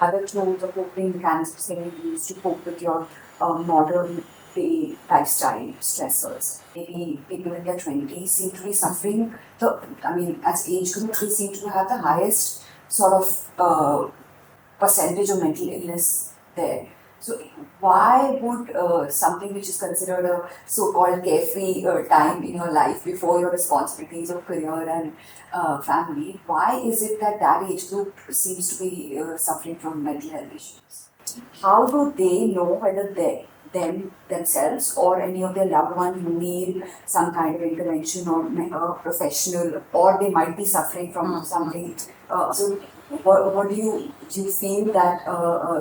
other tools or coping mechanisms can you use to cope with your modern day lifestyle stressors? Maybe people in their 20s seem to be suffering. As age group, they seem to have the highest sort of percentage of mental illness there. So why would something which is considered a so-called carefree time in your life before your responsibilities of career and family, why is it that that age group seems to be suffering from mental health issues? How do they know whether themselves or any of their loved ones need some kind of intervention or professional, or they might be suffering from something? So what do you feel that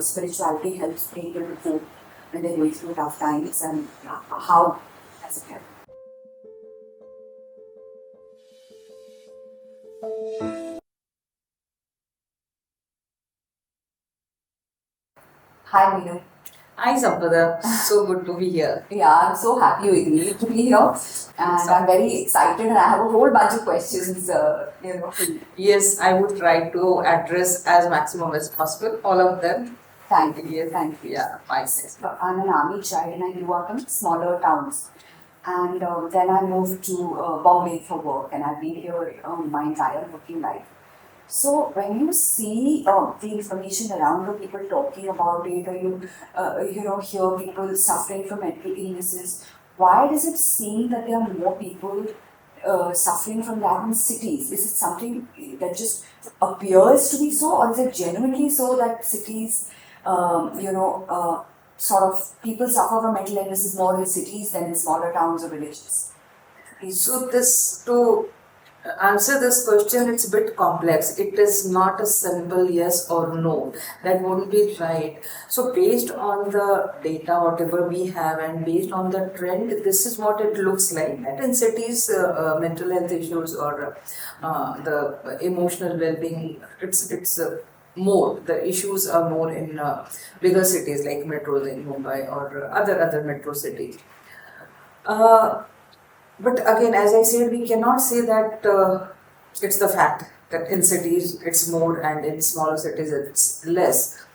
spirituality helps people to cope when they're going through tough times, and how does it help? Hi, Minu. Hi Sampada, so good to be here. Yeah, I'm so happy you agreed to be here, and I'm very excited, and I have a whole bunch of questions. For you. Yes, I would try to address as maximum as possible, all of them. Thank you. Thank you. Yeah, fine. I'm an army child, and I grew up in smaller towns, and then I moved to Bombay for work, and I've been here my entire working life. So when you see the information around the people talking about it, or you hear people suffering from mental illnesses, why does it seem that there are more people suffering from that in cities? Is it something that just appears to be so, or is it genuinely so that cities, sort of people suffer from mental illnesses more in cities than in smaller towns or villages? So to answer this question, it's a bit complex. It is not a simple yes or no. That won't be right. So based on the data, whatever we have, and based on the trend, this is what it looks like. That in cities, mental health issues or the emotional well-being, it's more. The issues are more in bigger cities like metros in Mumbai or other metro cities. But again, as I said, we cannot say that it's the fact that in cities it's more and in smaller cities it's less.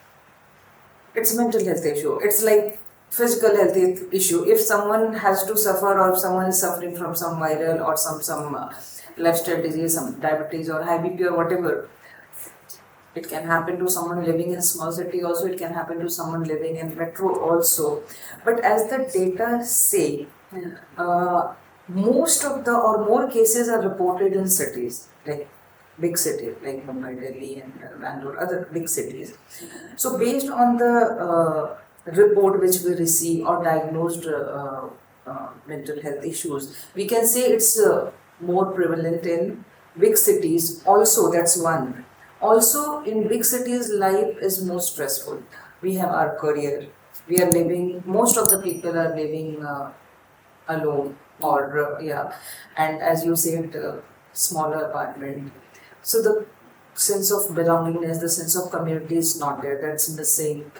It's mental health issue. It's like physical health issue. If someone has to suffer, or if someone is suffering from some viral or some lifestyle disease, some diabetes or high BP or whatever, it can happen to someone living in small city also. It can happen to someone living in metro also. But as the data say, most of the or more cases are reported in cities, like big cities like Mumbai, Delhi and Bangalore, other big cities. So based on the report which we receive or diagnosed mental health issues, we can say it's more prevalent in big cities also. That's one. Also in big cities, life is more stressful. We have our career. We are living, most of the people are living alone, or and as you said, smaller apartment. So the sense of belongingness, the sense of community is not there. That's missing.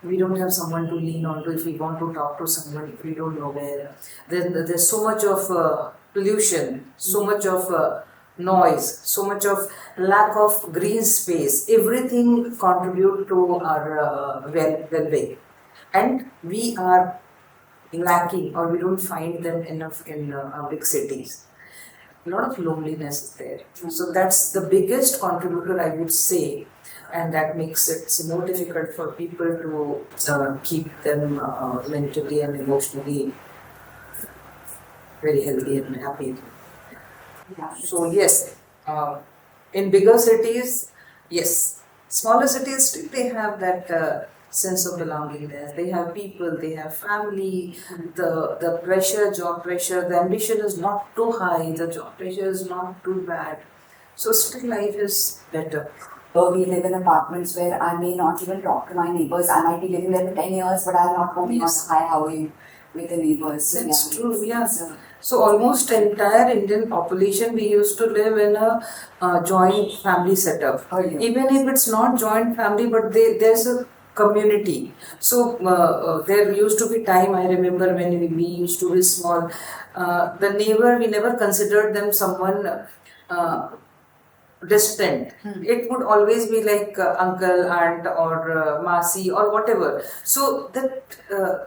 We don't have someone to lean on to if we want to talk to someone. We don't know where. Then there's so much of pollution, so much of noise, so much of lack of green space. Everything contribute to our well-being, and we are lacking, or we don't find them enough in big cities. A lot of loneliness is there. So that's the biggest contributor, I would say, and that makes it more difficult for people to keep them mentally and emotionally very healthy and happy. Yeah. So yes, in bigger cities, yes. Smaller cities still they have that sense of belongingness. They have people, they have family. The pressure, job pressure, the ambition is not too high. The job pressure is not too bad. So still life is better. We live in apartments where I may not even talk to my neighbors. I might be living there for 10 years, but I'm not going on hi, how are you with the neighbors. That's true, yeah. So almost entire Indian population, we used to live in a joint family setup. Oh, yeah. Even if it's not joint family, but there's a community. So there used to be time, I remember when we used to be small, the neighbor, we never considered them someone distant. It would always be like uncle, aunt, or masi, or whatever. So that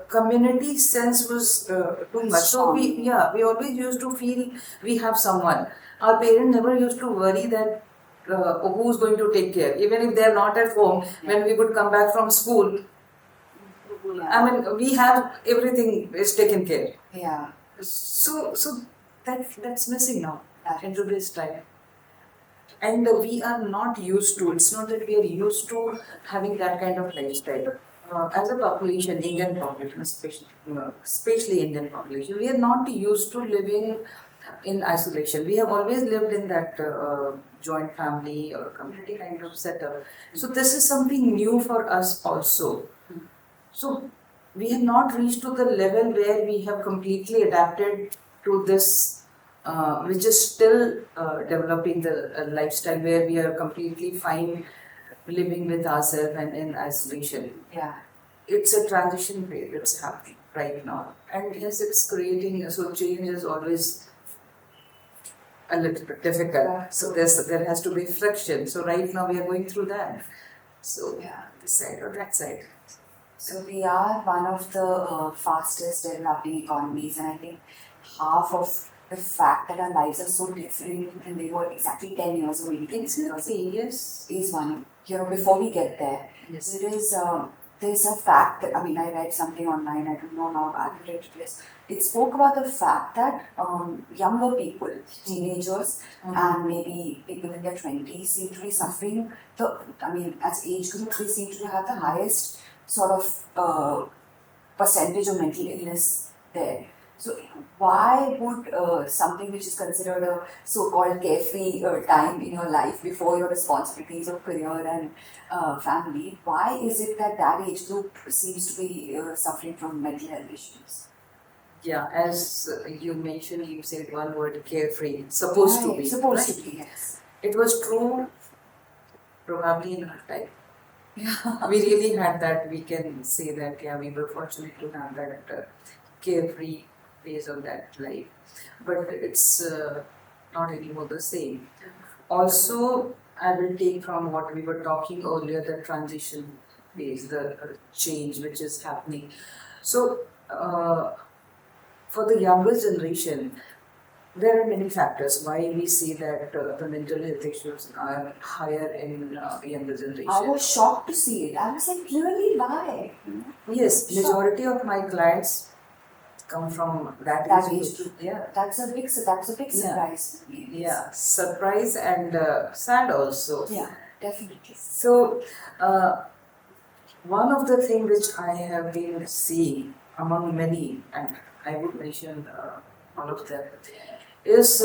community sense was too much. So we always used to feel we have someone. Our parents never used to worry that who's going to take care. Even if they're not at home, when we would come back from school, I mean, we have everything is taken care. Yeah. So that's missing now in today's time. And we are not used to, it's not that we are used to having that kind of lifestyle. As a population, Indian population, especially Indian population, we are not used to living in isolation. We have always lived in that joint family or community kind of setup. So this is something new for us also. So we have not reached to the level where we have completely adapted to this, which is still developing the lifestyle where we are completely fine living with ourselves and in isolation. Yeah. It's a transition period, it's happening right now. And yes, it's creating, so change is always a little bit difficult. So there has to be friction. So right now we are going through that. So this side or that side. So we are one of the fastest developing economies, and I think half of the fact that our lives are so different and they were exactly 10 years ago, Yes. is one. Before we get there, Yes. there's a fact that, I read something online, I don't know how accurate it is. It spoke about the fact that younger people, teenagers, and maybe people in their 20s seem to be suffering as age group, they seem to have the highest sort of percentage of mental illness there. So why would something which is considered a so-called carefree time in your life before your responsibilities of career and family, why is it that that age group seems to be suffering from mental health issues? Yeah, as you mentioned, you said one word, carefree. Supposed to be. Supposed to be, yes. It was true probably in our time. Yeah. We really had that, we can say that, we were fortunate to have that carefree phase of that life. But it's not anymore the same. Also, I will take from what we were talking earlier, the transition phase, the change which is happening. So, for the younger generation, there are many factors why we see that the mental health issues are higher in younger generation. I was shocked to see it. I was like, really, why? Yes, majority of my clients come from that age group. Yeah, that's a big surprise. Yeah, surprise and sad also. Yeah, definitely. So, one of the things which I have been seeing among many, and I would mention all of them, is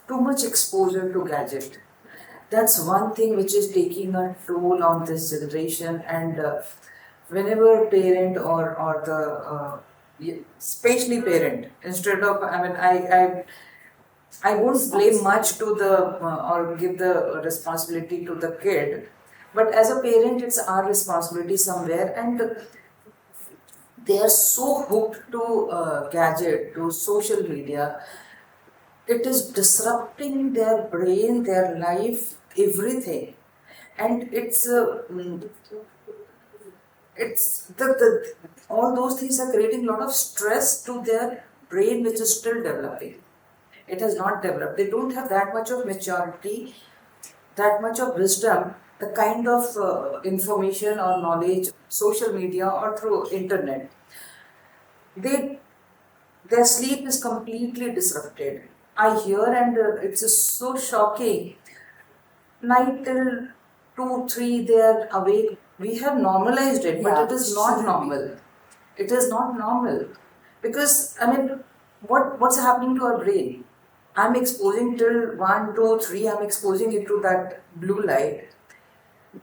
too much exposure to gadget. That's one thing which is taking a toll on this generation, and whenever parent or the especially parent, instead of, I won't blame much to the or give the responsibility to the kid, but as a parent it's our responsibility somewhere, and they are so hooked to gadget, to social media. It is disrupting their brain, their life, everything, and it's all those things are creating a lot of stress to their brain, which is still developing. It has not developed. They don't have that much of maturity, that much of wisdom, the kind of information or knowledge, social media or through internet. Their sleep is completely disrupted. I hear, and it's so shocking. Night till 2, 3, they are awake. We have normalized it, but it is not normal. It is not normal. Because, what's happening to our brain? I'm exposing till 1, 2, 3, I'm exposing it to that blue light.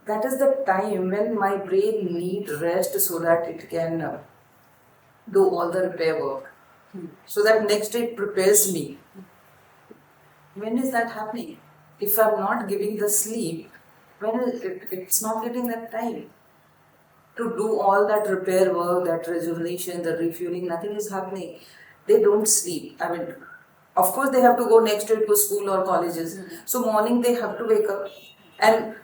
That is the time when my brain needs rest so that it can do all the repair work. So that next day it prepares me. When is that happening? If I'm not giving the sleep, it's not getting that time to do all that repair work, that rejuvenation, the refueling, nothing is happening. They don't sleep. Of course, they have to go next day to school or colleges. So morning they have to wake up, and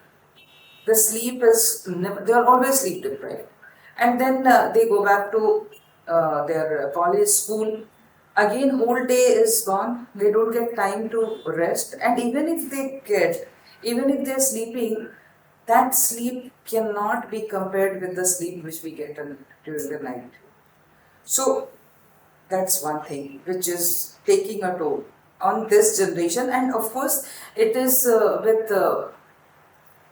the sleep is never, they are always sleep deprived, and then they go back to their college, school. Again, whole day is gone. They don't get time to rest, and even if they're sleeping, that sleep cannot be compared with the sleep which we get during the night. So that's one thing which is taking a toll on this generation, and of course, it is with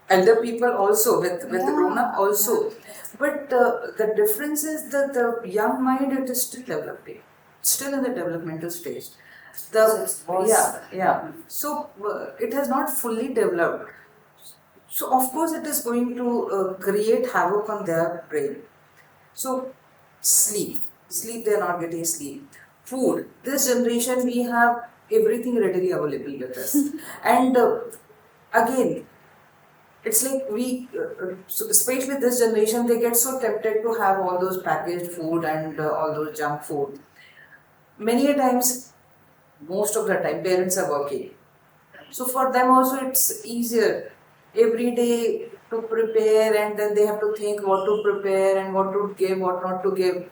elder people also, with the grown up also. But the difference is that the young mind, it is still developing, still in the developmental stage. So it has not fully developed. So of course it is going to create havoc on their brain. So sleep, they are not getting sleep. Food, this generation we have everything readily available with us, and again, it's like so especially this generation, they get so tempted to have all those packaged food and all those junk food. Many a times, most of the time, parents are working. So for them also it's easier every day to prepare, and then they have to think what to prepare and what to give, what not to give.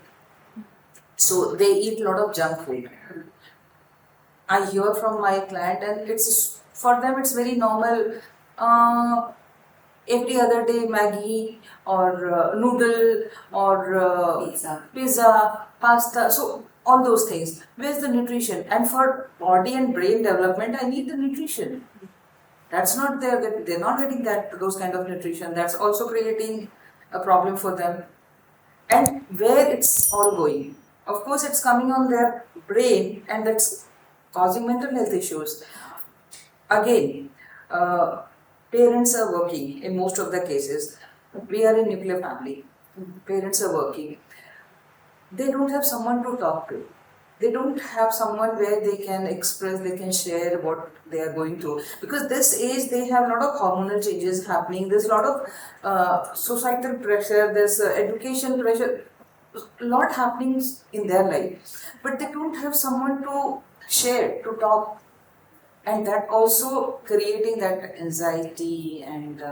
So they eat a lot of junk food. I hear from my client, and it's for them it's very normal. Every other day Maggie or noodle or pizza, pasta. So all those things. Where's the nutrition? And for body and brain development, I need the nutrition. That's not there. They're not getting those kind of nutrition. That's also creating a problem for them. And where it's all going? Of course, it's coming on their brain, and that's causing mental health issues. Again, parents are working in most of the cases. We are a nuclear family. Parents are working. They don't have someone to talk to. They don't have someone where they can express, they can share what they are going through. Because this age, they have a lot of hormonal changes happening. There's a lot of societal pressure, there's education pressure, a lot happening in their life. But they don't have someone to share, to talk. And that also creating that anxiety and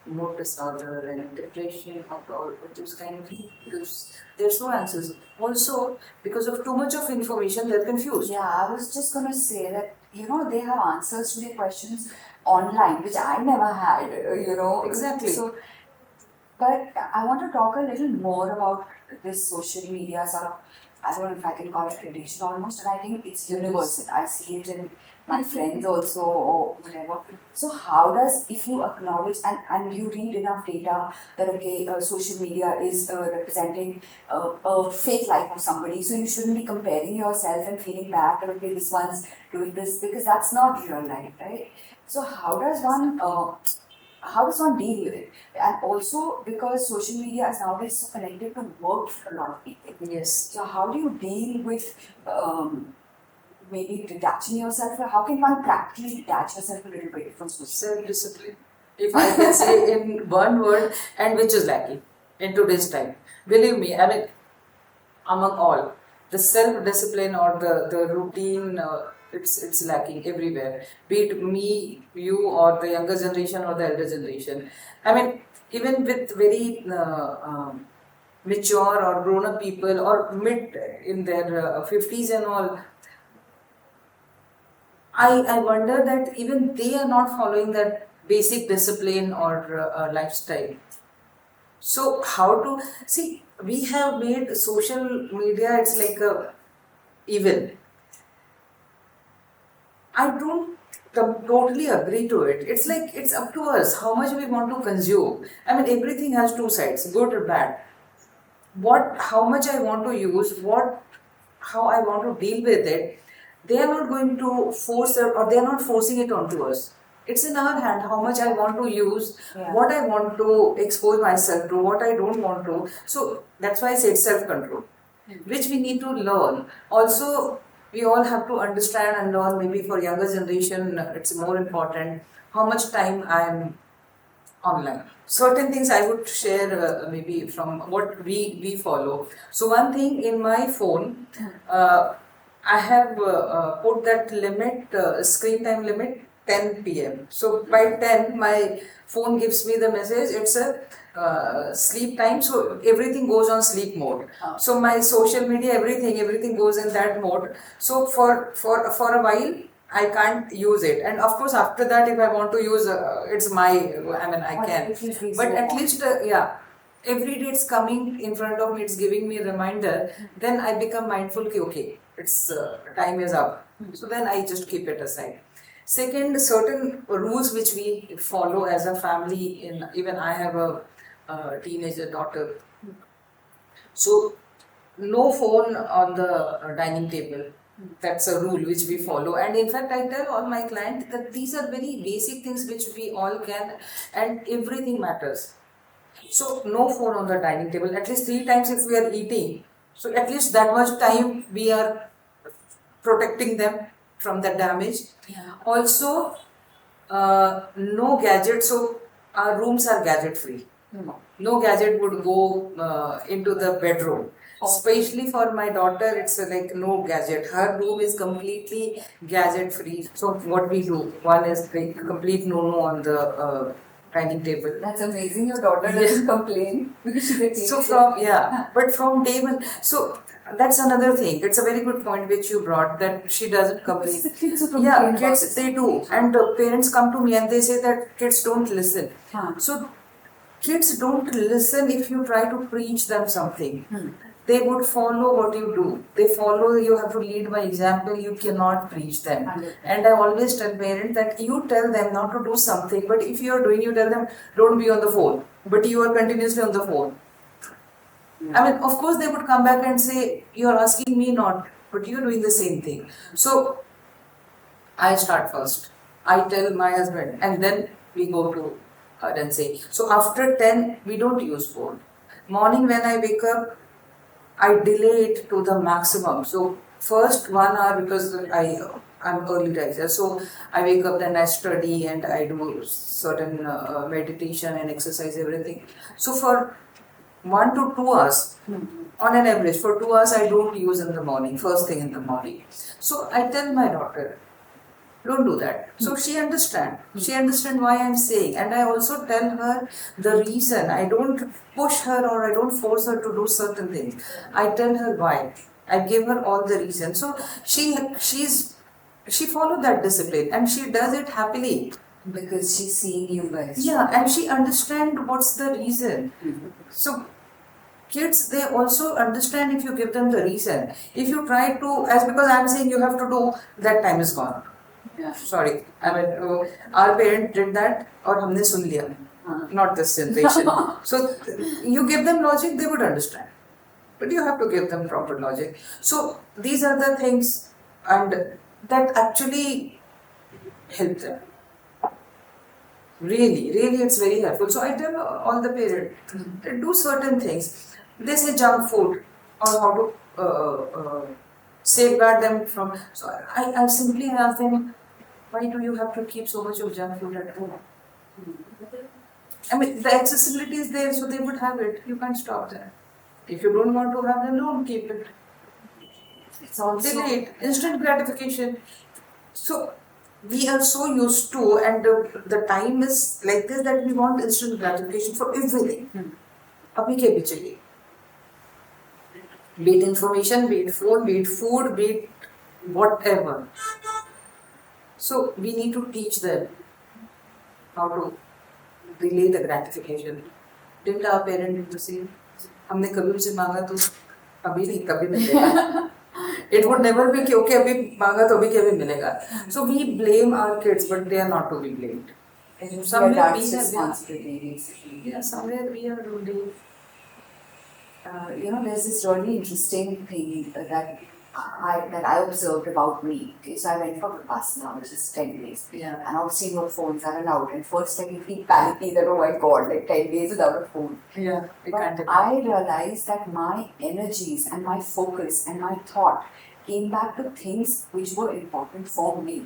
mood disorder and depression or those kind of things. Because there's no answers. Also, because of too much of information, they're confused. Yeah, I was just going to say that, they have answers to their questions online, which I never had, Exactly. So, but I want to talk a little more about this social media sort of, I don't know if I can call it addiction almost, and I think it's universal. I see it in my friends also or whatever. So how does, if you acknowledge and you read enough data that okay, social media is representing a fake life of somebody, so you shouldn't be comparing yourself and feeling bad that okay, this one's doing this, because that's not real life, right? So how does one deal with it? And also because social media is nowadays so connected to work for a lot of people. Yes. So how do you deal with maybe detaching yourself? Or how can one practically detach yourself a little bit from social media? Self-discipline. If I can say in one word, and which is lacking in today's time. Believe me, I mean, among all, the self-discipline or the routine, it's lacking everywhere. Be it me, you, or the younger generation or the elder generation. I mean, even with very mature or grown-up people or mid in their 50s and all, I wonder that even they are not following that basic discipline or lifestyle. So how to see? We have made social media, it's like a evil. I don't totally agree to it. It's like it's up to us how much we want to consume. I mean, everything has two sides, good or bad. How much I want to use, how I want to deal with it. They are not going to force it, or they are not forcing it onto us. It's in our hand how much I want to use, what I want to expose myself to, what I don't want to. So that's why I said self-control, which we need to learn. Also, we all have to understand and learn, maybe for younger generation, it's more important how much time I am online. Certain things I would share maybe from what we follow. So one thing in my phone, I have put that limit, screen time limit, 10 p.m. So by 10, my phone gives me the message, it's a sleep time, so everything goes on sleep mode. So my social media, everything goes in that mode. So for a while, I can't use it. And of course, after that, if I want to use, it's my, I mean, I can. But at least, yeah. Every day it's coming in front of me, it's giving me a reminder, then I become mindful, okay, it's time is up. So then I just keep it aside. Second, certain rules which we follow as a family, in even I have a teenager daughter. So no phone on the dining table. That's a rule which we follow. And in fact, I tell all my clients that these are very basic things which we all can, and everything matters. So no phone on the dining table, at least 3 times if we are eating. So at least that much time we are protecting them from the damage. Yeah. Also, no gadget. So our rooms are gadget free. No gadget would go into the bedroom. Especially for my daughter, it's like no gadget. Her room is completely gadget free. So what we do, one is like complete no on the dining table. That's amazing. Your daughter doesn't complain because she's a So but from day one, so that's another thing. It's a very good point which you brought, that she doesn't complain. The kids who complain Kids, they do, and parents come to me and they say that kids don't listen. So kids don't listen if you try to preach them something. They would follow what you do. They follow, you have to lead by example, you cannot preach them. And I always tell parents that you tell them not to do something, but if you are doing, you tell them don't be on the phone, but you are continuously on the phone. I mean, of course they would come back and say, you are asking me not, but you are doing the same thing. So I start first. I tell my husband, and then we go to her and say, so after 10, we don't use phone. Morning when I wake up, I delay it to the maximum. So first 1 hour, because I'm early riser, so I wake up, then I study and I do certain meditation and exercise, everything. So for 1 to 2 hours, on an average, for 2 hours I don't use in the morning, first thing in the morning. So I tell my daughter, don't do that. So she understands. She understands why I'm saying. And I also tell her the reason. I don't push her or I don't force her to do certain things. I tell her why. I give her all the reasons. So she followed that discipline and she does it happily. Because she's seeing you guys. Yeah, and she understands what's the reason. So kids, they also understand if you give them the reason. If you try to, as because I'm saying you have to do, that time is gone. Yeah. Sorry, I mean, our parents did that, or humne sun liya. Not this generation. So you give them logic, they would understand. But you have to give them proper logic. So these are the things, and that actually help them. Really, it's very helpful. So I tell all the parents, do certain things. They say junk food, or how to safeguard them from. So I simply ask them, why do you have to keep so much of junk food at home? I mean, the accessibility is there, so they would have it. You can't stop that. If you don't want to have them, don't keep it. It's also Delete, instant gratification. So we are so used to, and the time is like this, that we want instant gratification for everything. Abhi ke bhi chahiye. Be it information, be it phone, be it food, be it whatever. So we need to teach them how to delay the gratification. Didn't our parents do the same? हमने कभी उनसे मांगा तो अभी नहीं, कभी मिलेगा. It would never be कि okay अभी मांगा तो अभी कभी मिलेगा. So we blame our kids, but they are not to be blamed. somewhere we have responsibility basically. Yeah, somewhere we are doing. There's this really interesting thing that I observed about me. Okay, so I went for Vipassana, which is 10 days. Yeah. And obviously no phones are allowed. And first I feel panicky that, oh my god, like 10 days without a phone. Yeah, but I realized that my energies and my focus and my thought came back to things which were important for me.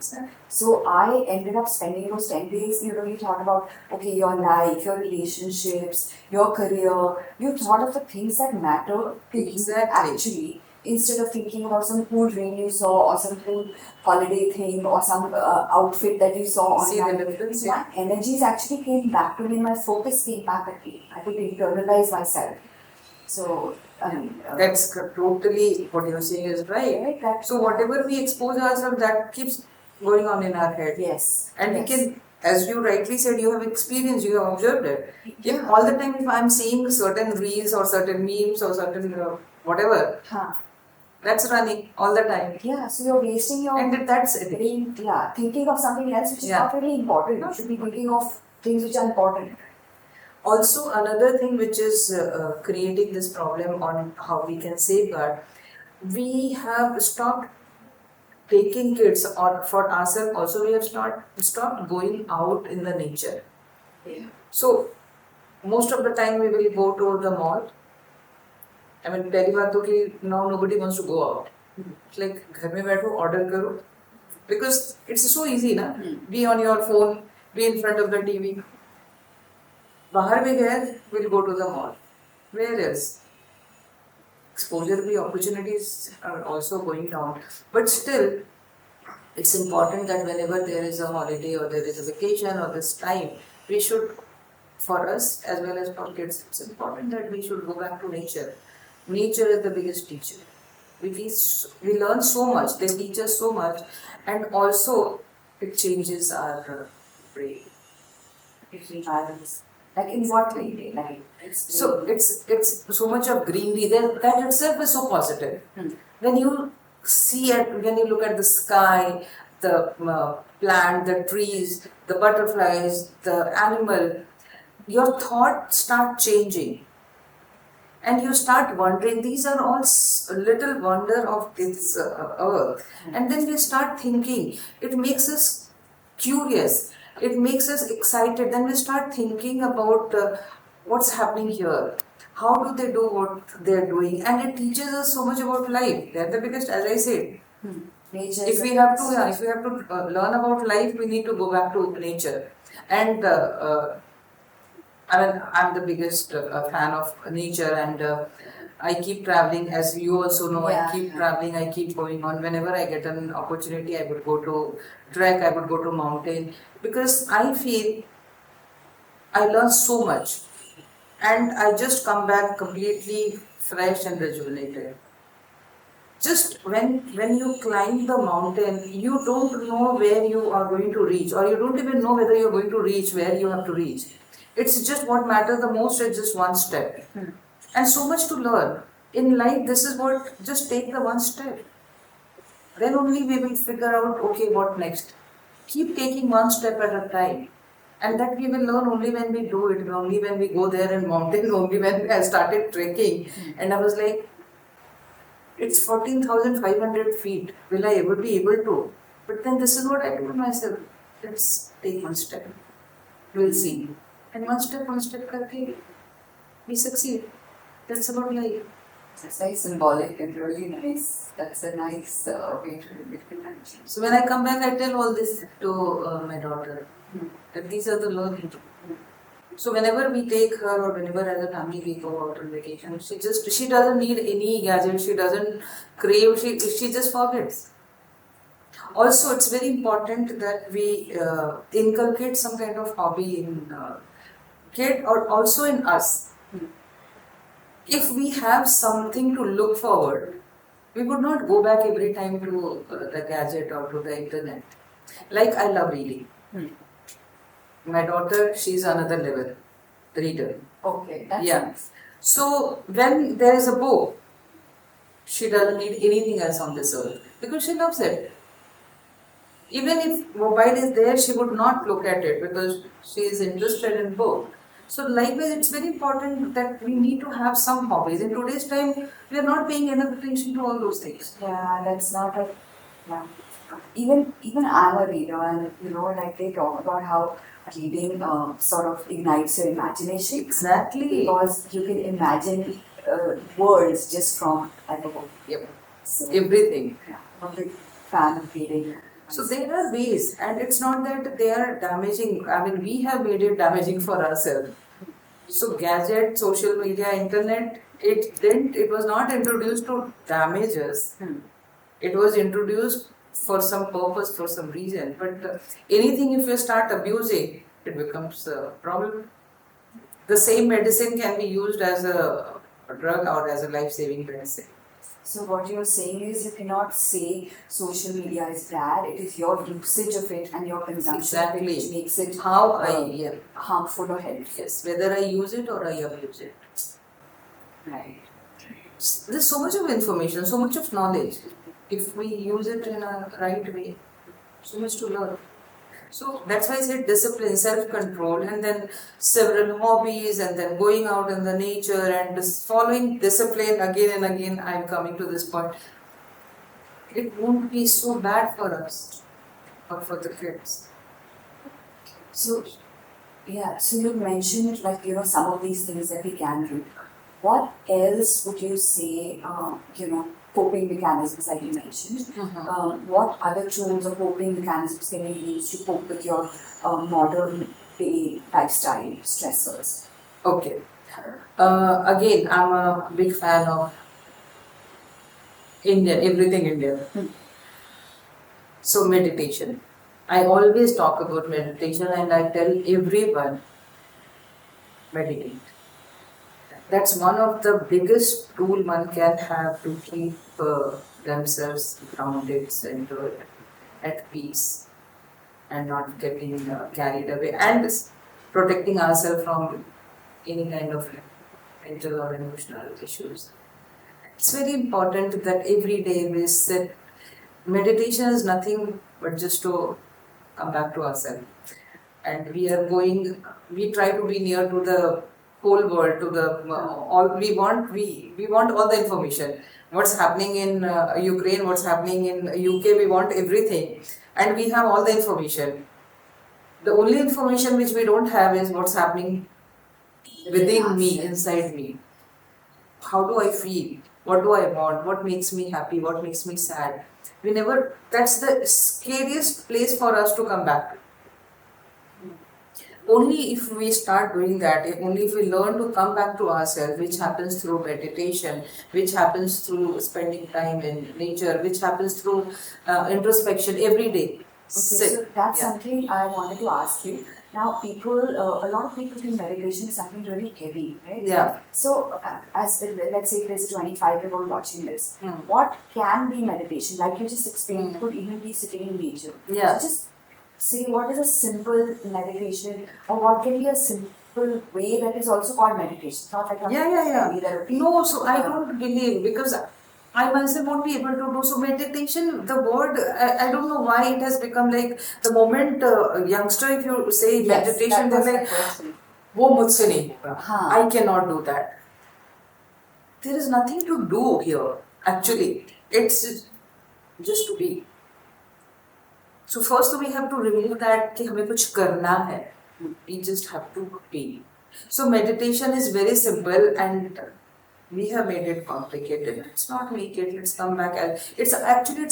So I ended up spending those 10 days, you thought about, okay, your life, your relationships, your career, you thought of the things that matter to you actually. instead of thinking about some cool dream you saw or some cool holiday thing or some outfit that you saw See online, the difference? my energies actually came back to me, my focus came back again. I could internalize myself. So, I mean, That's totally what you're saying is right. So whatever we expose ourselves, that keeps going on in our head. Yes. And we can, as you rightly said, you have experienced, you have observed it. Yeah. If all the time if I'm seeing certain reels or certain memes or certain whatever, that's running all the time. Yeah, so you're wasting your that's brain, thinking of something else which is not really important. You should be thinking of things which are important. Also, another thing which is creating this problem on how we can safeguard, we have stopped taking kids, or for ourselves also we have stopped going out in the nature. Yeah. So most of the time we will go to the mall. I mean, पहली बात तो कि now nobody wants to go out. It's like घर में बैठो, order करो, because it's so easy ना. Be on your phone, be in front of the TV. बाहर भी गए, we'll go to the mall. Where else? Exposure भी, opportunities are also going down. But still, it's important that whenever there is a holiday or there is a vacation or this time, we should, for us as well as for kids, it's important that we should go back to nature. Nature is the biggest teacher. We learn so much, they teach us so much, and also it changes our brain. It revives. Like in what way? Like so it's so much of greenery that itself is so positive. When you see it, when you look at the sky, the plant, the trees, the butterflies, the animal, your thoughts start changing. And you start wondering, these are all little wonder of this earth. And then we start thinking, it makes us curious, it makes us excited. Then we start thinking about what's happening here. How do they do what they're doing? And it teaches us so much about life. They're the biggest, as I said. Nature. If we have to learn about life, we need to go back to nature. And I'm the biggest fan of nature, and I keep traveling, as you also know. I keep traveling, I keep going on. Whenever I get an opportunity, I would go to trek, I would go to mountain, because I feel I learn so much, and I just come back completely fresh and rejuvenated. Just when you climb the mountain, you don't know where you are going to reach, or you don't even know whether you're going to reach where you have to reach. It's just what matters the most is just one step. And so much to learn. In life, this is what, just take the one step. Then only we will figure out, okay, what next. Keep taking one step at a time. And that we will learn only when we do it, only when we go there in mountain, only when I started trekking. And I was like, it's 14,500 feet. Will I ever be able to? But then this is what I told myself. Let's take one step. We'll see. And one step, karke, we succeed. That's about life. It's very symbolic and really nice. That's a nice way to look at it. So when I come back, I tell all this to my daughter. That these are the learning. So whenever we take her, or whenever as a family we go out on vacation, she doesn't need any gadget. She doesn't crave. She just forgets. Also, it's very important that we inculcate some kind of hobby in kid or also in us. If we have something to look forward, we would not go back every time to the gadget or to the internet. Like, I love reading. My daughter, she's another level reader. Okay, that's nice. So when there is a book, she doesn't need anything else on this earth because she loves it. Even if mobile is there, she would not look at it because she is interested in book. So likewise, it's very important that we need to have some hobbies. In today's time, we are not paying enough attention to all those things. Yeah, that's not a... Yeah. Even I'm a reader, and like they talk about how reading sort of ignites your imagination. Exactly. Because you can imagine worlds just from a book. Yep. So, everything. Yeah, I'm a big fan of reading. So there are ways, and it's not that they are damaging. I mean, we have made it damaging for ourselves. So gadget, social media, internet, it was not introduced to damage us. It was introduced for some purpose, for some reason. But anything if you start abusing, it becomes a problem. The same medicine can be used as a drug or as a life-saving medicine. So what you're saying is you cannot say social media is bad. It is your usage of it and your consumption of it which makes it harmful or helpful. Yes, whether I use it or I abuse it. Right. There's so much of information, so much of knowledge. If we use it in a right way, so much to learn. So that's why I said discipline, self-control, and then several hobbies, and then going out in the nature and following discipline again and again. I'm coming to this point. It won't be so bad for us or for the kids. So, yeah, so you mentioned some of these things that we can do. What else would you say, coping mechanisms like you mentioned? What other tools or coping mechanisms can you use to cope with your modern day lifestyle stressors? Okay. Again, I'm a big fan of Indian, everything Indian. So meditation. I always talk about meditation and I tell everyone, meditate. That's one of the biggest tool one can have to keep themselves grounded, centered, at peace, and not getting carried away, and protecting ourselves from any kind of mental or emotional issues. It's very important that every day we sit. Meditation is nothing but just to come back to ourselves, and we try to be near to the whole world, to the all we want all the information. What's happening in Ukraine, what's happening in UK, we want everything, and we have all the information. The only information which we don't have is what's happening within me, inside me. How do I feel? What do I want? What makes me happy? What makes me sad? That's the scariest place for us to come back to. Only if we start doing that, only if we learn to come back to ourselves, which happens through meditation, which happens through spending time in nature, which happens through introspection every day. Okay, so that's something I wanted to ask you. Now, a lot of people think meditation is something really heavy, right? Yeah. So, let's say if there's a 25-year-old watching this, what can be meditation? Like you just explained, it could even be sitting in nature. Yeah. So just say what is a simple meditation, or what can be a simple way that is also called meditation. Not like No, so I don't believe, because I myself won't be able to do so. Meditation, the word, I don't know why it has become like the moment youngster, if you say meditation, they're like, wo mujhse nahi hoga. I cannot do that. There is nothing to do here, actually. It's just to be. So first we have to remove that कि हमें कुछ करना है. We just have to be. So meditation is very simple and we have made it complicated. Let's not make it. Let's come back. It's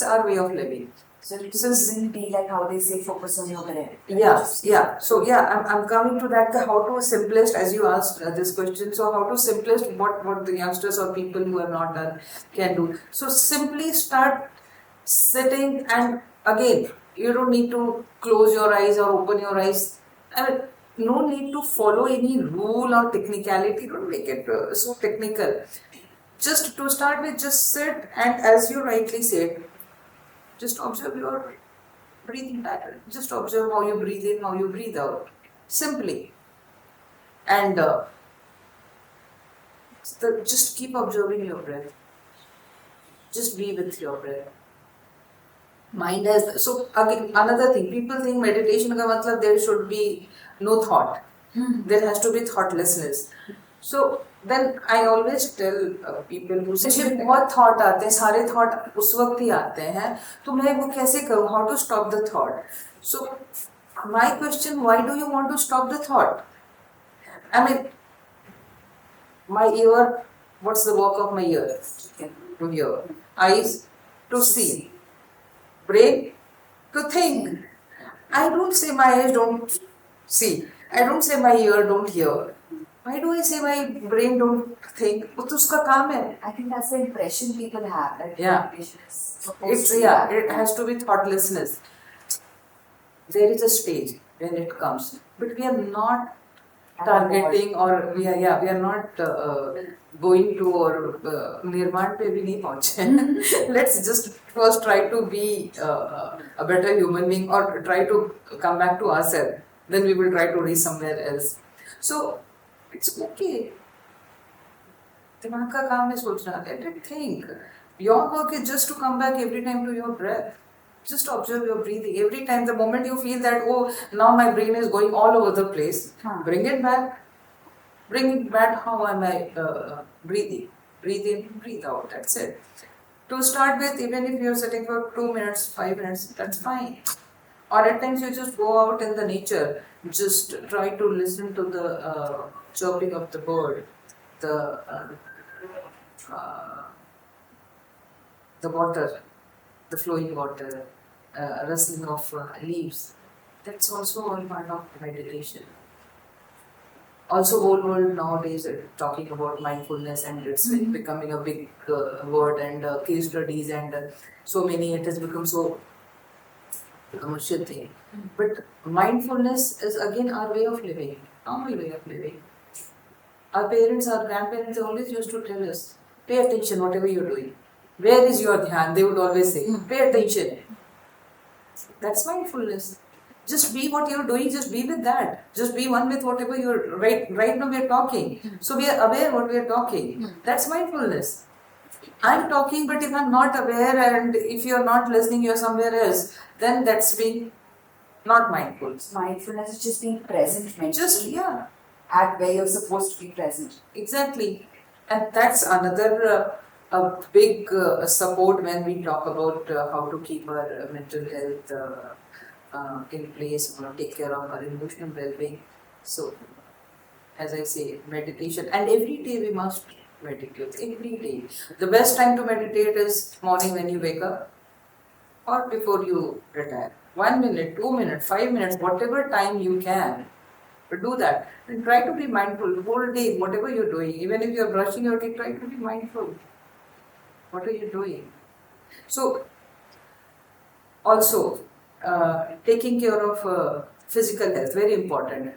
our way of living. So it shouldn't be like how they say focus on your breath. Yeah. So I'm coming to that. How to simplest, as you asked this question. So how to simplest what the youngsters or people who have not done can do. So simply start sitting, and again, you don't need to close your eyes or open your eyes. I mean, no need to follow any rule or technicality. Don't make it so technical. Just to start with, just sit, and as you rightly said, just observe your breathing pattern. Just observe how you breathe in, how you breathe out. Simply. And just keep observing your breath. Just be with your breath. Mind has, so again, another thing, people think meditation ka matlab there should be no thought. There has to be thoughtlessness. So then I always tell people who say मुझे बहुत thought आते हैं, सारे thought उस वक्त ही आते हैं, तो मैं वो कैसे करूँ? How to stop the thought? So my question, why do you want to stop the thought? I mean, my ear, what's the work of my ear? To hear. Eyes, to see. Brain, to think. I don't say my eyes don't see. I don't say my ear don't hear. Why do I say my brain don't think? वो तो उसका काम है. I think that's the impression people have that meditation is supposed It's to be yeah. that It way. has to be thoughtlessness. There is a stage when it comes, but we are not targeting or we are not going to or nirman pe bhi nahi pahunche. Let's just first try to be a better human being or try to come back to ourselves. Then we will try to reach somewhere else. So it's okay. दिमाग का काम है सोचना. Let it think. Your work is just to come back every time to your breath. Just observe your breathing. Every time, the moment you feel that, oh, now my brain is going all over the place, bring it back. Bring it back. How am I breathing? Breathe in, breathe out. That's it. To start with, even if you're sitting for 2 minutes, 5 minutes, that's fine. Or at times you just go out in the nature, just try to listen to the chirping of the bird, the water, the flowing water, rustling of leaves. That's also all part of meditation. Also, whole world nowadays are talking about mindfulness, and it's becoming a big word, and case studies, and so many. It has become so commercial thing. But mindfulness is again our way of living, normal way of living. Our parents, our grandparents, they always used to tell us, pay attention whatever you're doing. Where is your dhyan? They would always say, pay attention. That's mindfulness. Just be what you're doing, just be with that. Just be one with whatever you're right now we're talking. So we are aware what we're talking. That's mindfulness. I'm talking, but if I'm not aware and if you're not listening, you're somewhere else, then that's being not mindful. Mindfulness is just being present mentally. Just At where you're supposed to be present. Exactly. And that's another a big support when we talk about how to keep our mental health in place, take care of our emotional well-being. So, as I say, meditation, and every day we must meditate. Every day, the best time to meditate is morning when you wake up, or before you retire. 1 minute, 2 minutes, 5 minutes, whatever time you can. Do that and try to be mindful the whole day, whatever you're doing. Even if you're brushing your teeth, try to be mindful. What are you doing? So, also taking care of physical health, very important.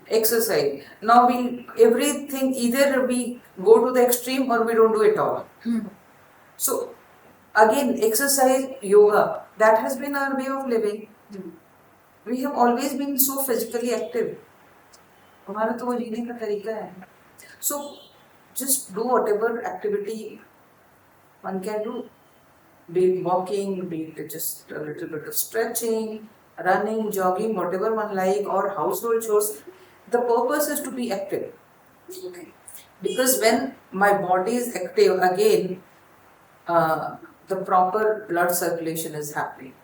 Exercise. Now everything, either we go to the extreme or we don't do it all. So, again, exercise, yoga, that has been our way of living. We have always been so physically active. हमारा तो वो जीने का तरीका है. So just do whatever activity one can do, be it walking, be it just a little bit of stretching, running, jogging, whatever one like, or household chores. The purpose is to be active. Because when my body is active, again the proper blood circulation is happening.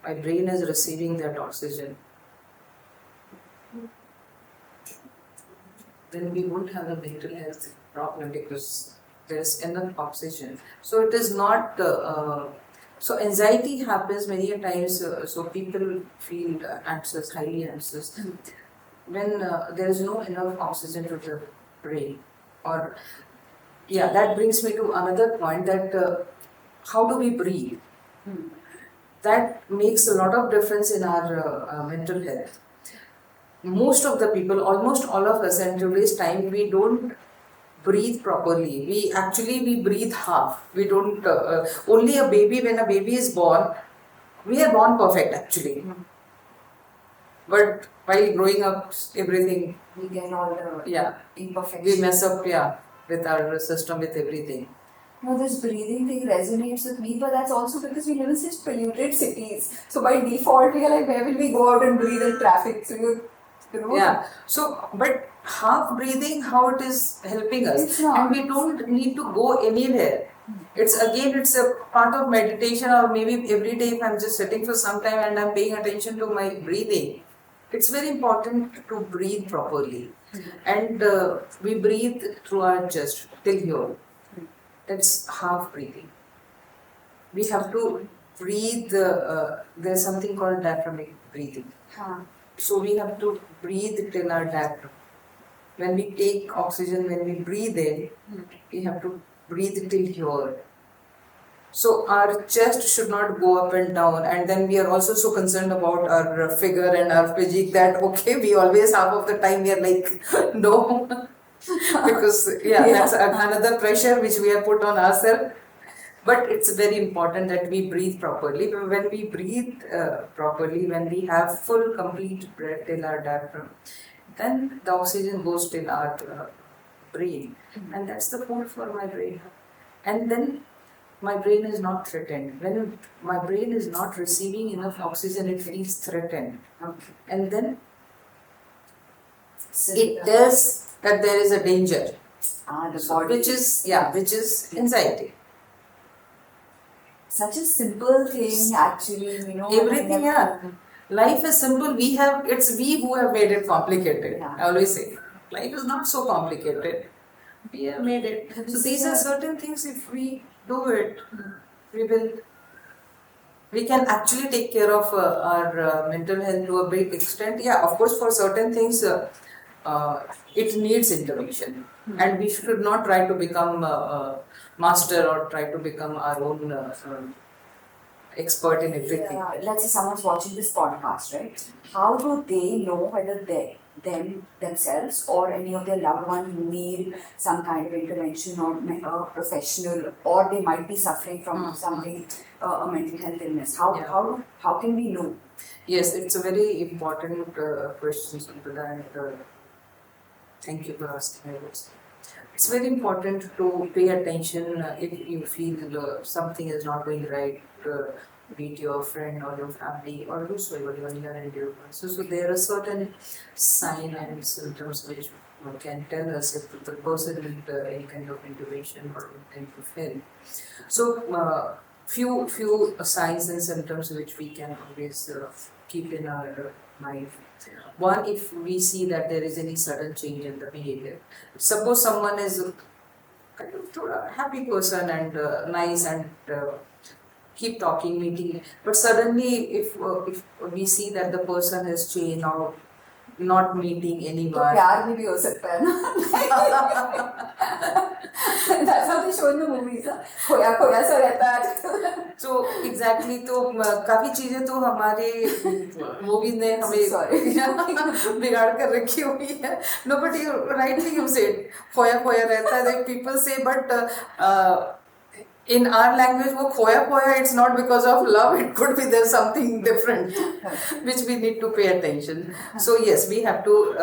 My brain is receiving that oxygen. Then we won't have a mental health problem because there is enough oxygen. So it is not. So anxiety happens many a times. So people feel anxious, highly anxious, when there is no enough oxygen to the brain. Or that brings me to another point, that how do we breathe? That makes a lot of difference in our mental health. Most of the people, almost all of us in today's time, we don't breathe properly. We breathe half. We don't, only when a baby is born, we are born perfect actually. But while growing up, everything, we get all the imperfections. We mess up, with our system, with everything. No, this breathing thing resonates with me, but that's also because we live in such polluted cities. So by default, we are like, where will we go out and breathe in traffic? So So, but half breathing, how it is helping us. It's not. And we don't need to go anywhere. It's a part of meditation, or maybe every day if I'm just sitting for some time and I'm paying attention to my breathing. It's very important to breathe properly. And we breathe through our chest till here. That's half breathing. We have to breathe, there's something called diaphragmatic breathing. So we have to breathe till our diaphragm. when we take oxygen, when we breathe in, we have to breathe till here. So our chest should not go up and down, and then we are also so concerned about our figure and our physique that okay, we always half of the time we are like no, because that's another pressure which we have put on ourselves. But it's very important that we breathe properly. When we breathe properly, when we have full complete breath till our diaphragm, then the oxygen goes till our brain, and that's the food for my brain. And then my brain is not threatened. When my brain is not receiving enough oxygen, it feels threatened. Okay. And then it tells that there is a danger, the body. which is anxiety. Such a simple thing, actually, you know. Everything, life is simple. It's we who have made it complicated. Yeah. I always say, life is not so complicated. We have made it. So these are certain things. If we do it, we can actually take care of our mental health to a big extent. Yeah, of course, for certain things, it needs intervention, and we should not try to become master or try to become our own expert in everything. Yeah, let's say someone's watching this podcast, right? How do they know whether themselves or any of their loved ones need some kind of intervention or a professional, or they might be suffering from something, a mental health illness? How can we know? Yes, it's a very important question, Sampada, and thank you for asking it. It's very important to pay attention if you feel something is not going right, be it your friend or your family or whosoever you are near and dear. So there are certain signs and symptoms which can tell us if the person needs any kind of intervention or any kind of help. So few signs and symptoms which we can always keep in our mind. One, if we see that there is any sudden change in the behavior. Suppose someone is kind of a happy person and nice and keep talking, meeting, but suddenly if we see that the person has changed or not meeting anyone. तो प्यार में भी हो सकता है ना. That's how they show in the movies. खोया खोया सा रहता है. So exactly, तो काफी चीजें तो हमारे मूवी ने हमें बिगाड़ कर रखी हुई है. No, but you said खोया खोया रहता है. Like people say, but in our language, वो खोया खोया, it's not because of love. It could be there's something different which we need to pay attention. So yes, we have to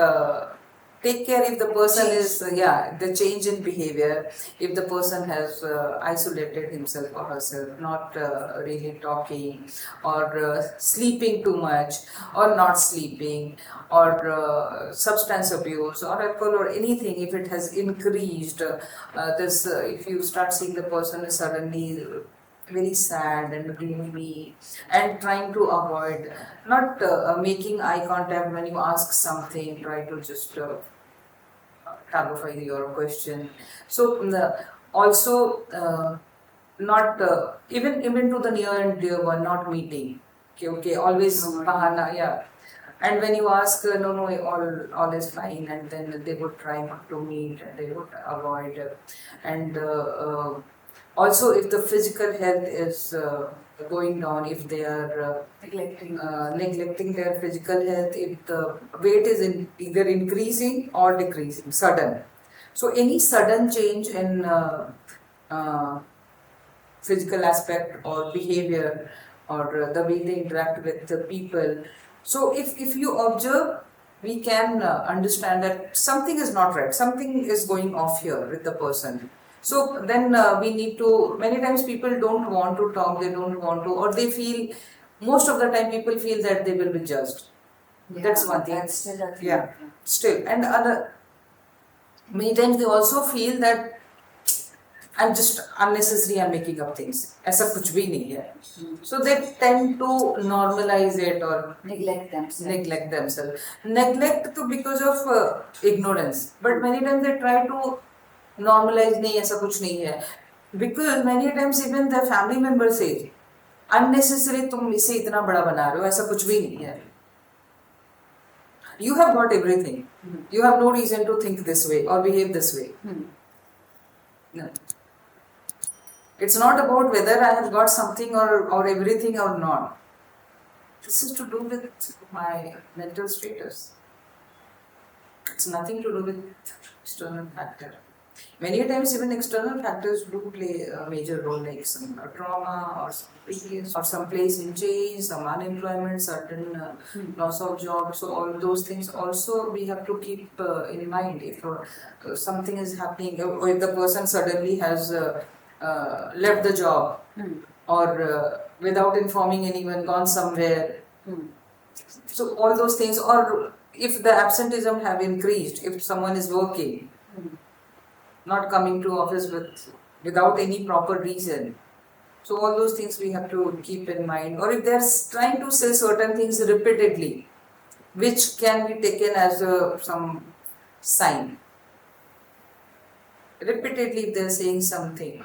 take care if the person is the change in behavior. If the person has isolated himself or herself, not really talking, or sleeping too much, or not sleeping, or substance abuse, or alcohol, or anything. If it has increased, if you start seeing the person is suddenly very sad and gloomy and trying to avoid, not making eye contact when you ask something, try to just clarify your question. So also not even to the near and dear one, not meeting. Okay, always bahana, and when you ask, no, all is fine, and then they would try not to meet, and they would avoid, and also if the physical health is going down, if they are neglecting their physical health, if the weight is either increasing or decreasing, sudden. So any sudden change in physical aspect or behavior or the way they interact with the people. So if you observe, we can understand that something is not right, something is going off here with the person. So then we need to, many times people don't want to talk, they don't want to, or they feel, most of the time people feel that they will be judged. That's one thing. That's still a thing. Yeah, still. And many times they also feel that I'm just unnecessary, I'm making up things. ऐसा कुछ भी नहीं है. So they tend to normalize it or neglect themselves. Neglect because of ignorance. But many times they try to normalize, नहीं ऐसा कुछ नहीं है. Because many times even the family members say, unnecessary तुम इसे इतना बड़ा बना रहे हो, ऐसा कुछ भी नहीं है. You have got everything. You have no reason to think this way or behave this way. No. It's not about whether I have got something or everything or not. This is to do with my mental status. It's nothing to do with external factor. Many times even external factors do play a major role, like some trauma or some place in change, some unemployment, certain loss of job. So all those things also we have to keep in mind. If something is happening, or if the person suddenly has left the job or without informing anyone gone somewhere. So all those things, or if the absenteeism have increased, if someone is working, not coming to office without any proper reason. So all those things we have to keep in mind. Or if they're trying to say certain things repeatedly, which can be taken as some sign. Repeatedly if they're saying something.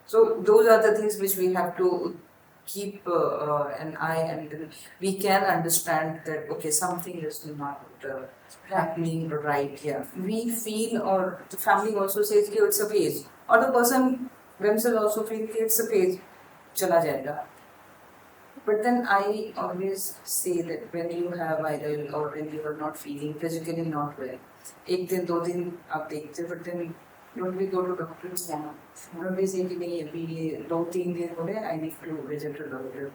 So those are the things which we have to keep an eye, and we can understand that okay, something is not happening right here. We feel, or the family also says कि it's a phase, or the person themselves also feel कि it's a phase, चला जाएगा. But then I always say that when you have viral or when you are not feeling physically not well, एक दिन दो दिन आप देखते, but then don't we go to doctors? Yeah. Don't we say कि नहीं अभी ये 2-3 दिन हो रहे, I need to visit a doctor.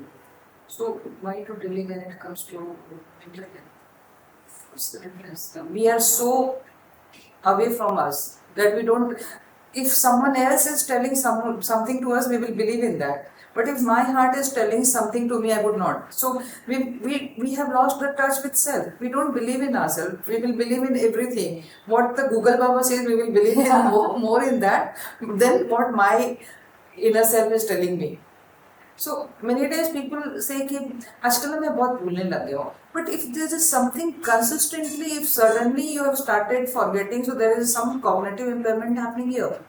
So why to delay when it comes to mental health? What's the difference? We are so away from us that we don't. If someone else is telling something to us, we will believe in that. But if my heart is telling something to me, I would not. So we have lost the touch with self. We don't believe in ourselves. We will believe in everything. What the Google Baba says, we will believe in more in that than what my inner self is telling me. So many times people say कि आजकल मैं बहुत भूलने लग गया हूँ. But if there is something consistently, if suddenly you have started forgetting, so there is some cognitive impairment happening here.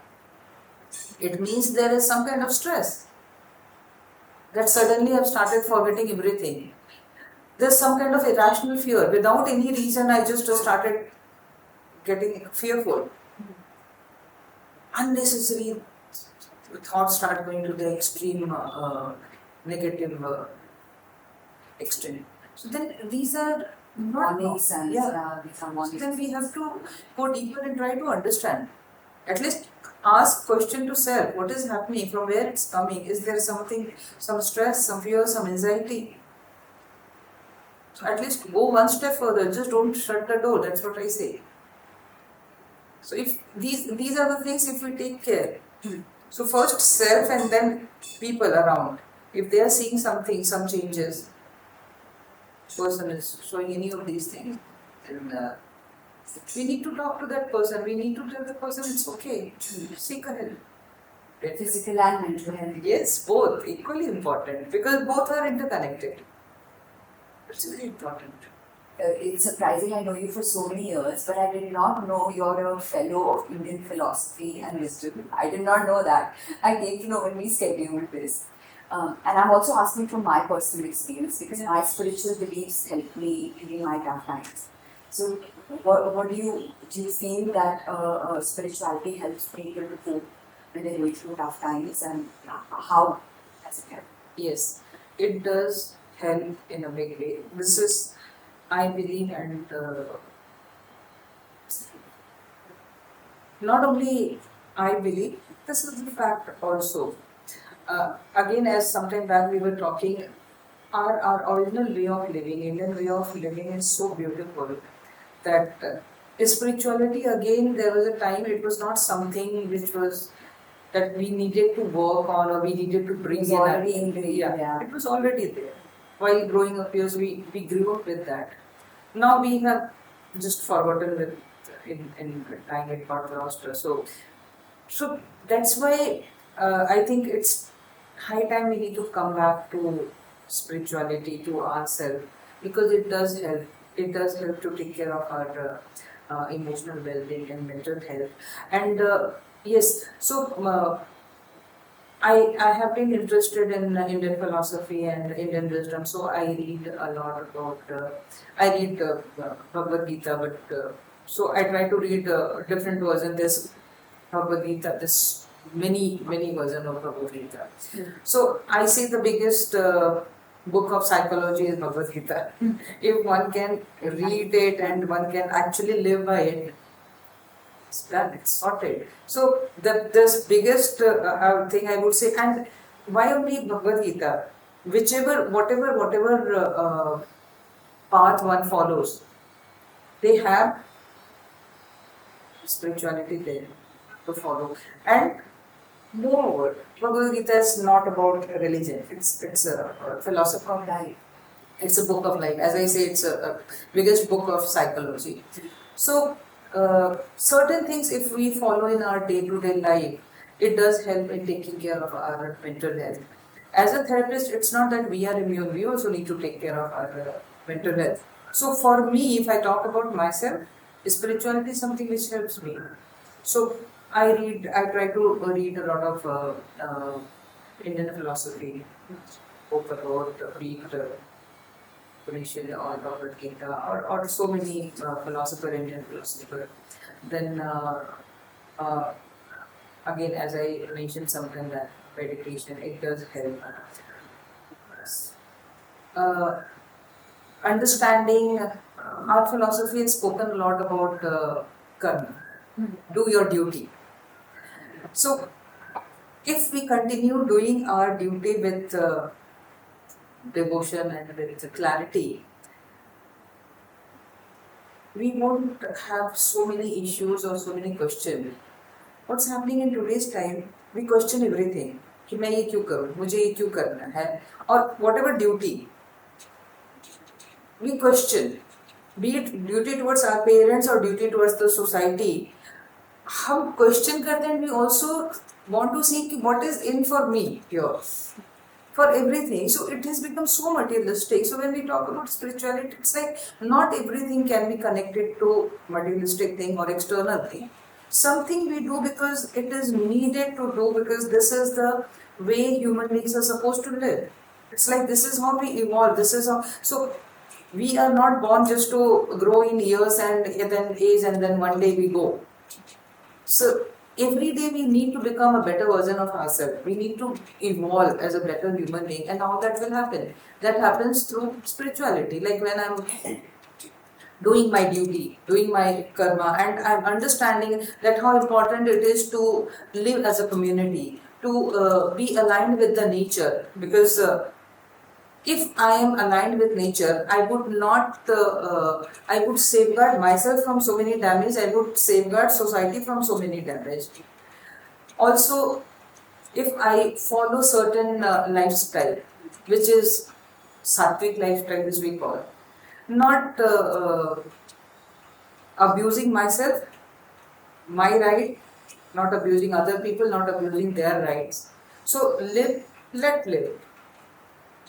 It means there is some kind of stress. That suddenly I've started forgetting everything. There's some kind of irrational fear. Without any reason, I just started getting fearful. Unnecessary thoughts start going to the extreme negative extreme. So then these are not makes sense. So then we have to go deeper and try to understand. At least ask question to self, what is happening, from where it's coming, is there something, some stress, some fear, some anxiety. So at least go one step further, just don't shut the door, that's what I say. So if these are the things, if we take care. So first self and then people around. If they are seeing something, some changes, person is showing any of these things, then we need to talk to that person. We need to tell the person it's okay. Seek a help. Physical and mental health. Yes, both equally important because both are interconnected. It's very important. It's surprising, I know you for so many years, but I did not know you're a fellow of Indian philosophy and wisdom. I did not know that. I came to know when we scheduled this. And I'm also asking from my personal experience because my spiritual beliefs helped me during my tough times. So, what do you feel that spirituality helps people to cope when they're going through tough times, and how does it help? Yes, it does help in a big way. This is, I believe, and not only I believe, this is the fact also. Again, as sometime back we were talking, our original way of living, Indian way of living is so beautiful that spirituality, again, there was a time it was not something which was that we needed to work on or we needed to bring in. Already ingrained, It was already there. While growing up years, we grew up with that. Now we have just forgotten that in time it got lost. So that's why I think it's high time we need to come back to spirituality, to ourselves, because it does help. It does help to take care of our emotional well-being and mental health. And yes, so I have been interested in Indian philosophy and Indian wisdom, so I read a lot about. I read Bhagavad Gita, but so I try to read different versions. There's Bhagavad Gita. There's many versions of Bhagavad Gita. So I say the biggest book of psychology is Bhagavad Gita. If one can read it and one can actually live by it, it's done, it's sorted. So this biggest thing I would say, and why only Bhagavad Gita? Whatever path one follows, they have spirituality there to follow. And moreover, Bhagavad Gita is not about religion. It's a philosophy of life. It's a book of life. As I say, it's a biggest book of psychology. So certain things, if we follow in our day-to-day life, it does help in taking care of our mental health. As a therapist, it's not that we are immune, we also need to take care of our mental health. So for me, if I talk about myself, spirituality is something which helps me. So I try to read a lot of Indian philosophy, book about read initially all Bhagavad Gita or so many Indian philosopher. Then again, as I mentioned something that meditation, it does help. Understanding our philosophy has spoken a lot about karma. Do your duty. So if we continue doing our duty with devotion and with clarity, we won't have so many issues or so many questions. What's happening in today's time, we question everything. कि मैं ये क्यों करूँ, मुझे ये क्यों करना है, or whatever duty, we question, be it duty towards our parents or duty towards the society. हम question करते हैं, and we also want to see what is in for me here, for everything. So it has become so materialistic. So when we talk about spirituality, it's like not everything can be connected to materialistic thing or external thing. Something we do because it is needed to do, because this is the way human beings are supposed to live. It's like this is how we evolve. This is how. So we are not born just to grow in years and then age and then one day we go. So every day we need to become a better version of ourselves. We need to evolve as a better human being, and how that will happen? That happens through spirituality. Like when I'm doing my duty, doing my karma, and I'm understanding that how important it is to live as a community, to be aligned with the nature, because if I am aligned with nature, I would not, I would safeguard myself from so many damage, I would safeguard society from so many damage. Also, if I follow certain lifestyle, which is Satvik lifestyle, which we call, not abusing myself, my right, not abusing other people, not abusing their rights. So let live.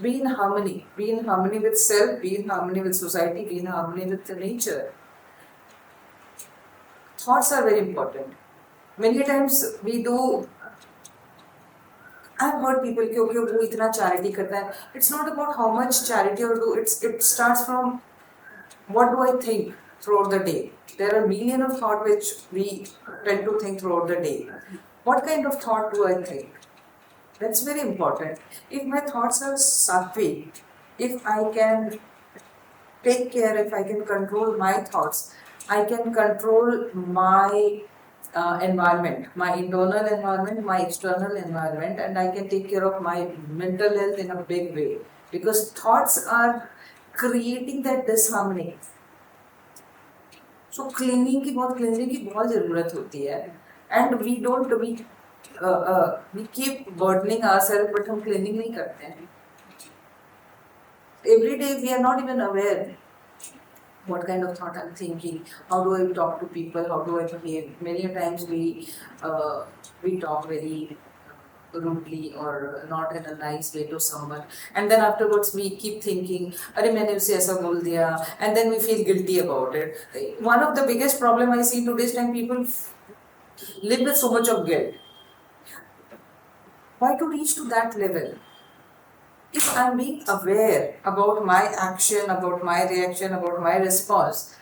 Be in harmony with self, be in harmony with society, be in harmony with the nature. Thoughts are very important. Many times we do, I've heard people कि okay, वो इतना charity करता है. It's not about how much charity or do. It starts from what do I think throughout the day. There are million of thoughts which we tend to think throughout the day. What kind of thought do I think? That's very important. If my thoughts are sattvic, if I can take care, if I can control my thoughts, I can control my environment, my internal environment, my external environment, and I can take care of my mental health in a big way. Because thoughts are creating that disharmony. So cleaning की बहुत ज़रूरत होती है. And we keep burdening ourselves, but हम cleaning नहीं करते हैं. Every day we are not even aware what kind of thought I'm thinking, how do I talk to people, how do I behave. Many times we talk very rudely or not in a nice way to someone, and then afterwards we keep thinking, अरे मैंने उसे ऐसा बोल दिया, and then we feel guilty about it. One of the biggest problem I see today's time, people live with so much of guilt. Why to reach to that level? If I'm being aware about my action, about my reaction, about my response,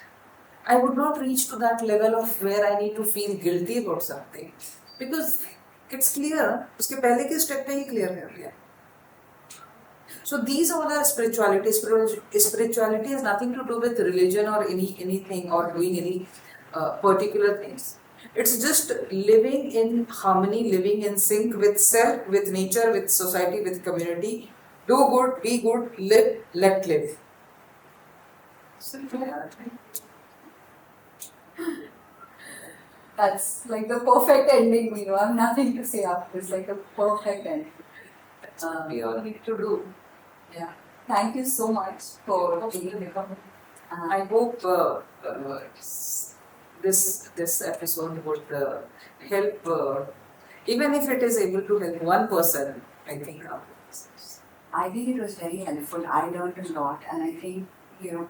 I would not reach to that level of where I need to feel guilty about something. Because it's clear, उसके पहले के step पे ही clear कर लिया. So these all are spirituality. Spirituality has nothing to do with religion or anything or doing any particular things. It's just living in harmony, living in sync with self, with nature, with society, with community. Do good, be good, live, let live. That's like the perfect ending, Minu. I have nothing to say after this. Like a perfect ending. That's what we all need to do. Yeah. Thank you so much for being here. I hope this episode would help, even if it is able to help one person. I think. I think it was very helpful. I learned a lot, and I think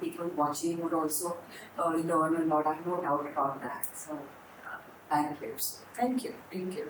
people watching would also learn a lot. I have no doubt about that. So, thank you. Thank you. Thank you.